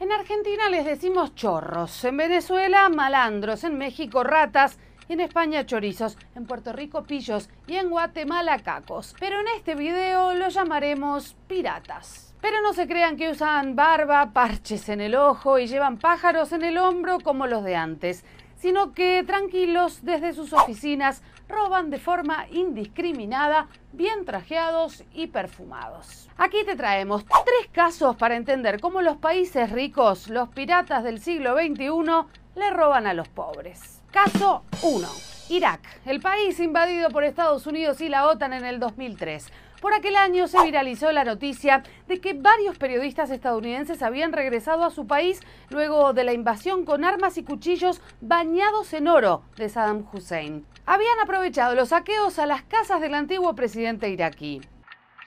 En Argentina les decimos chorros, en Venezuela malandros, en México ratas, en España chorizos, en Puerto Rico pillos y en Guatemala cacos. Pero en este video lo llamaremos piratas. Pero no se crean que usan barba, parches en el ojo y llevan pájaros en el hombro como los de antes, sino que tranquilos desde sus oficinas roban de forma indiscriminada, bien trajeados y perfumados. Aquí te traemos 3 casos para entender cómo los países ricos, los piratas del siglo XXI, le roban a los pobres. Caso 1. Irak, el país invadido por Estados Unidos y la OTAN en el 2003. Por aquel año se viralizó la noticia de que varios periodistas estadounidenses habían regresado a su país luego de la invasión con armas y cuchillos bañados en oro de Saddam Hussein. Habían aprovechado los saqueos a las casas del antiguo presidente iraquí.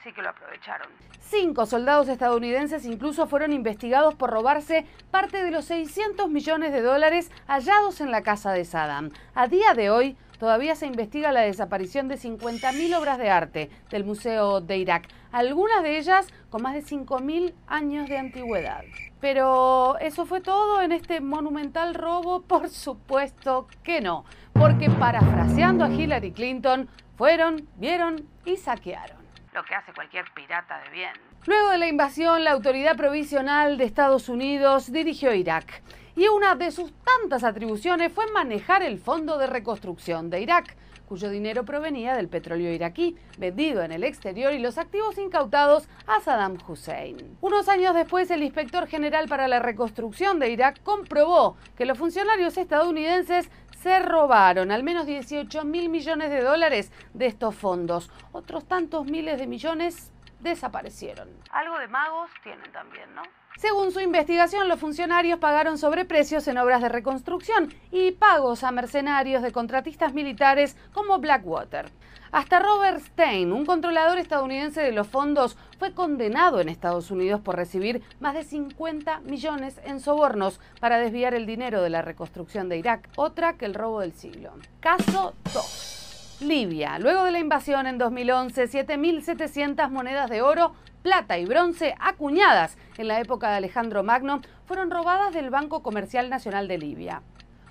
Sí que lo aprovecharon. 5 soldados estadounidenses incluso fueron investigados por robarse parte de los 600 millones de dólares hallados en la casa de Saddam. A día de hoy, todavía se investiga la desaparición de 50.000 obras de arte del Museo de Irak, algunas de ellas con más de 5.000 años de antigüedad. Pero ¿eso fue todo en este monumental robo? Por supuesto que no, porque parafraseando a Hillary Clinton, fueron, vieron y saquearon. Lo que hace cualquier pirata de bien. Luego de la invasión, la Autoridad Provisional de Estados Unidos dirigió Irak. Y una de sus tantas atribuciones fue manejar el Fondo de Reconstrucción de Irak, cuyo dinero provenía del petróleo iraquí, vendido en el exterior, y los activos incautados a Saddam Hussein. Unos años después, el Inspector General para la Reconstrucción de Irak comprobó que los funcionarios estadounidenses se robaron al menos 18.000 millones de dólares de estos fondos. Otros tantos miles de millones desaparecieron. Algo de magos tienen también, ¿no? Según su investigación, los funcionarios pagaron sobreprecios en obras de reconstrucción y pagos a mercenarios de contratistas militares como Blackwater. Hasta Robert Stein, un controlador estadounidense de los fondos, fue condenado en Estados Unidos por recibir más de 50 millones en sobornos para desviar el dinero de la reconstrucción de Irak. Otra que el robo del siglo. Caso 2. Libia. Luego de la invasión en 2011, 7.700 monedas de oro, plata y bronce acuñadas en la época de Alejandro Magno fueron robadas del Banco Comercial Nacional de Libia.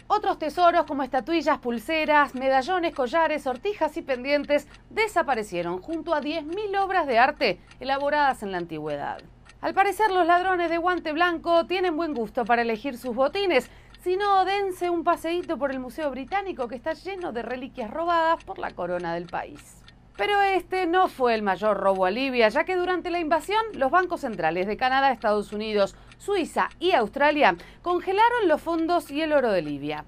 Otros tesoros como estatuillas, pulseras, medallones, collares, sortijas y pendientes desaparecieron junto a 10.000 obras de arte elaboradas en la antigüedad. Al parecer, los ladrones de guante blanco tienen buen gusto para elegir sus botines. Si no, dense un paseíto por el Museo Británico, que está lleno de reliquias robadas por la corona del país. Pero este no fue el mayor robo a Libia, ya que durante la invasión los bancos centrales de Canadá, Estados Unidos, Suiza y Australia congelaron los fondos y el oro de Libia.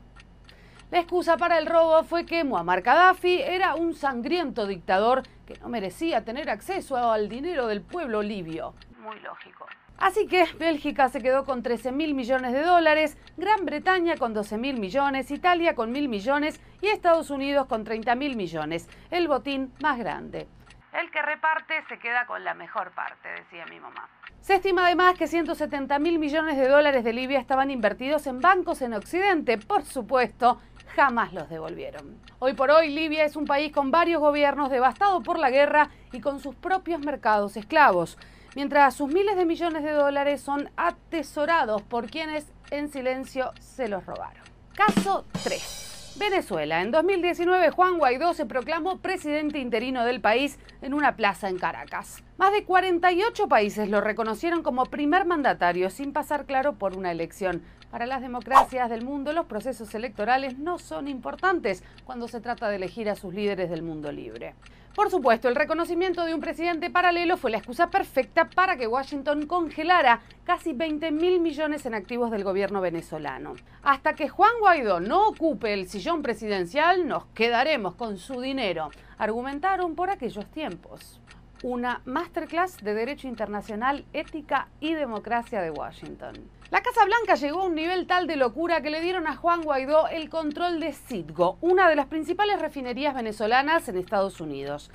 La excusa para el robo fue que Muammar Gaddafi era un sangriento dictador que no merecía tener acceso al dinero del pueblo libio. Muy lógico. Así que Bélgica se quedó con 13.000 millones de dólares, Gran Bretaña con 12.000 millones, Italia con 1.000 millones y Estados Unidos con 30.000 millones. El botín más grande. El que reparte se queda con la mejor parte, decía mi mamá. Se estima además que 170.000 millones de dólares de Libia estaban invertidos en bancos en Occidente. Por supuesto, jamás los devolvieron. Hoy por hoy, Libia es un país con varios gobiernos, devastado por la guerra y con sus propios mercados esclavos, mientras sus miles de millones de dólares son atesorados por quienes en silencio se los robaron. Caso 3. Venezuela. En 2019, Juan Guaidó se proclamó presidente interino del país en una plaza en Caracas. Más de 48 países lo reconocieron como primer mandatario sin pasar claro por una elección. Para las democracias del mundo, los procesos electorales no son importantes cuando se trata de elegir a sus líderes del mundo libre. Por supuesto, el reconocimiento de un presidente paralelo fue la excusa perfecta para que Washington congelara casi 20.000 millones en activos del gobierno venezolano. Hasta que Juan Guaidó no ocupe el sillón presidencial, nos quedaremos con su dinero, argumentaron por aquellos tiempos. Una masterclass de Derecho Internacional, Ética y Democracia de Washington. La Casa Blanca llegó a un nivel tal de locura que le dieron a Juan Guaidó el control de Citgo, una de las principales refinerías venezolanas en Estados Unidos.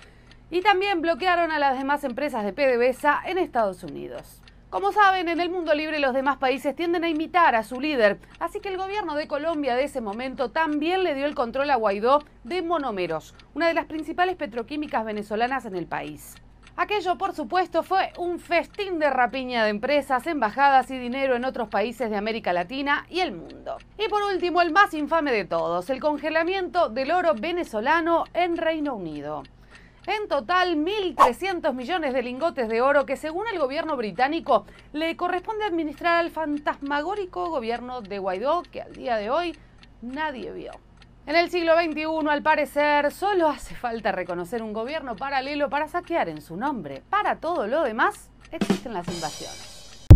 Y también bloquearon a las demás empresas de PDVSA en Estados Unidos. Como saben, en el mundo libre los demás países tienden a imitar a su líder, así que el gobierno de Colombia de ese momento también le dio el control a Guaidó de Monomeros, una de las principales petroquímicas venezolanas en el país. Aquello, por supuesto, fue un festín de rapiña de empresas, embajadas y dinero en otros países de América Latina y el mundo. Y por último, el más infame de todos, el congelamiento del oro venezolano en Reino Unido. En total, 1.300 millones de lingotes de oro que, según el gobierno británico, le corresponde administrar al fantasmagórico gobierno de Guaidó, que al día de hoy nadie vio. En el siglo XXI, al parecer, solo hace falta reconocer un gobierno paralelo para saquear en su nombre. Para todo lo demás, existen las invasiones.